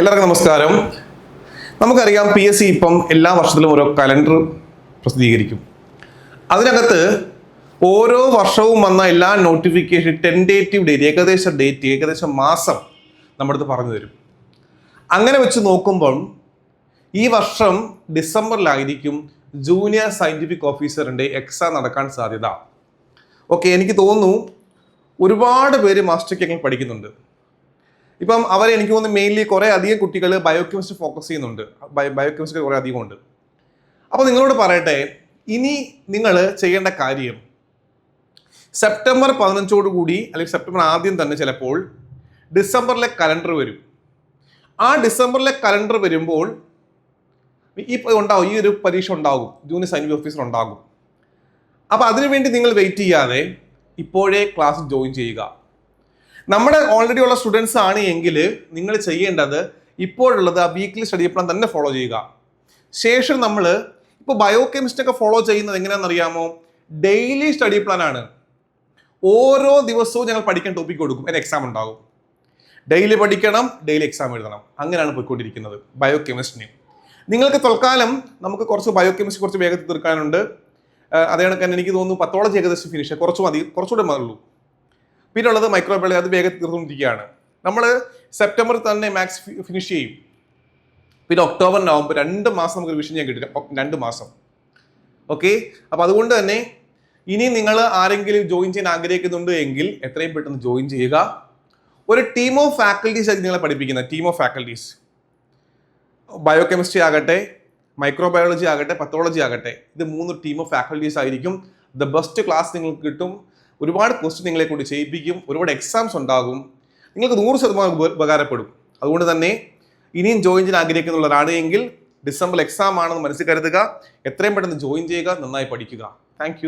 എല്ലാവർക്കും നമസ്കാരം. നമുക്കറിയാം PSC ഇപ്പം എല്ലാ വർഷത്തിലും ഓരോ കലണ്ടർ പ്രസിദ്ധീകരിക്കും. അതിനകത്ത് ഓരോ വർഷവും വന്ന എല്ലാ നോട്ടിഫിക്കേഷൻ ടെൻഡേറ്റീവ് ഡേറ്റ് ഏകദേശം മാസം നമ്മുടെ അടുത്ത് പറഞ്ഞു തരും. അങ്ങനെ വെച്ച് നോക്കുമ്പോൾ ഈ വർഷം ഡിസംബറിലായിരിക്കും ജൂനിയർ സയൻറ്റിഫിക് ഓഫീസറിൻ്റെ എക്സാം നടക്കാൻ സാധ്യത. ഓക്കെ, എനിക്ക് തോന്നുന്നു ഒരുപാട് പേര് മാസ്റ്റർ കെമിസ്ട്രി പഠിക്കുന്നുണ്ട്. ഇപ്പം അവരെ എനിക്ക് തോന്നുന്നു മെയിൻലി കുറേ അധികം കുട്ടികൾ ബയോകെമിസ്ട്രി ഫോക്കസ് ചെയ്യുന്നുണ്ട്. ബയോകെമിസ്ട്രി കുറേ അധികം ഉണ്ട്. അപ്പോൾ നിങ്ങളോട് പറയട്ടെ, ഇനി നിങ്ങൾ ചെയ്യേണ്ട കാര്യം സെപ്റ്റംബർ 15 കൂടി അല്ലെങ്കിൽ സെപ്റ്റംബർ ആദ്യം തന്നെ ചിലപ്പോൾ ഡിസംബറിലെ കലണ്ടർ വരും. ആ ഡിസംബറിലെ കലണ്ടർ വരുമ്പോൾ ഉണ്ടാവും, ഈ ഒരു പരീക്ഷ ഉണ്ടാകും, ജൂനിയർ സയൻറ്റിഫിക് ഓഫീസർ ഉണ്ടാകും. അപ്പോൾ അതിനുവേണ്ടി നിങ്ങൾ വെയിറ്റ് ചെയ്യാതെ ഇപ്പോഴേ ക്ലാസ് ജോയിൻ ചെയ്യുക. നമ്മുടെ ഓൾറെഡി ഉള്ള സ്റ്റുഡൻസ് ആണ് എങ്കിൽ നിങ്ങൾ ചെയ്യേണ്ടത് ഇപ്പോഴുള്ളത് ആ വീക്ക്ലി സ്റ്റഡി പ്ലാൻ തന്നെ ഫോളോ ചെയ്യുക. ശേഷം നമ്മൾ ഇപ്പോൾ ബയോകെമിസ്ട്രി ഒക്കെ ഫോളോ ചെയ്യുന്നത് എങ്ങനെയാണെന്ന് അറിയാമോ? ഡെയിലി സ്റ്റഡി പ്ലാൻ ആണ്. ഓരോ ദിവസവും ഞങ്ങൾ പഠിക്കാൻ ടോപ്പിക് കൊടുക്കും, അതിന് എക്സാം ഉണ്ടാകും. ഡെയിലി പഠിക്കണം, ഡെയിലി എക്സാം എഴുതണം. അങ്ങനെയാണ് പോയിക്കൊണ്ടിരിക്കുന്നത് ബയോകെമിസ്ട്രി. നിങ്ങൾക്ക് തൽക്കാലം നമുക്ക് കുറച്ച് ബയോകെമിസ്ട്രി കുറച്ച് വേഗത്തിൽ തീർക്കാനുണ്ട്. അതേ കണക്ക് തന്നെ എനിക്ക് തോന്നുന്നു പത്തോളജി ഏകദേശം ഫിനിഷ്, കുറച്ചുകൂടെ മതിയുള്ളൂ. പിന്നെ ഉള്ളത് മൈക്രോബയോളജി, അത് വേഗത്തിൽ തീർന്നുകൊണ്ടിരിക്കുകയാണ്. നമ്മൾ സെപ്റ്റംബർ തന്നെ മാത്സ് ഫിനിഷ് ചെയ്യും. പിന്നെ ഒക്ടോബർ നവംബർ 2 മാസം നമുക്ക് റിവിഷൻ ചെയ്യാൻ കിട്ടില്ല, 2 മാസം. ഓക്കെ, അപ്പോൾ അതുകൊണ്ട് തന്നെ ഇനി നിങ്ങൾ ആരെങ്കിലും ജോയിൻ ചെയ്യാൻ ആഗ്രഹിക്കുന്നുണ്ട് എങ്കിൽ എത്രയും പെട്ടെന്ന് ജോയിൻ ചെയ്യുക. ഒരു ടീം ഓഫ് ഫാക്കൽറ്റീസ് ആയിരിക്കും നിങ്ങളെ പഠിപ്പിക്കുന്ന ടീം ഓഫ് ഫാക്കൽറ്റീസ്. ബയോകെമിസ്ട്രി ആകട്ടെ, മൈക്രോബയോളജി ആകട്ടെ, പത്തോളജി ആകട്ടെ, ഇത് 3 ടീം ഓഫ് ഫാക്കൽറ്റീസ് ആയിരിക്കും. ദ ബെസ്റ്റ് ക്ലാസ് നിങ്ങൾക്ക് കിട്ടും. ഒരുപാട് ക്വസ്റ്റ്യൻ നിങ്ങളെ കൊണ്ട് ചെയ്യിപ്പിക്കും. ഒരുപാട് എക്സാംസ് ഉണ്ടാകും. നിങ്ങൾക്ക് 100% ഉപകാരപ്പെടും. അതുകൊണ്ട് തന്നെ ഇനിയും ജോയിൻ ചെയ്യാൻ ആഗ്രഹിക്കുന്നുള്ളവരാണ് എങ്കിൽ ഡിസംബർ എക്സാം ആണെന്ന് മനസ്സിൽ കരുതുക. എത്രയും പെട്ടെന്ന് ജോയിൻ ചെയ്യുക, നന്നായി പഠിക്കുക. താങ്ക്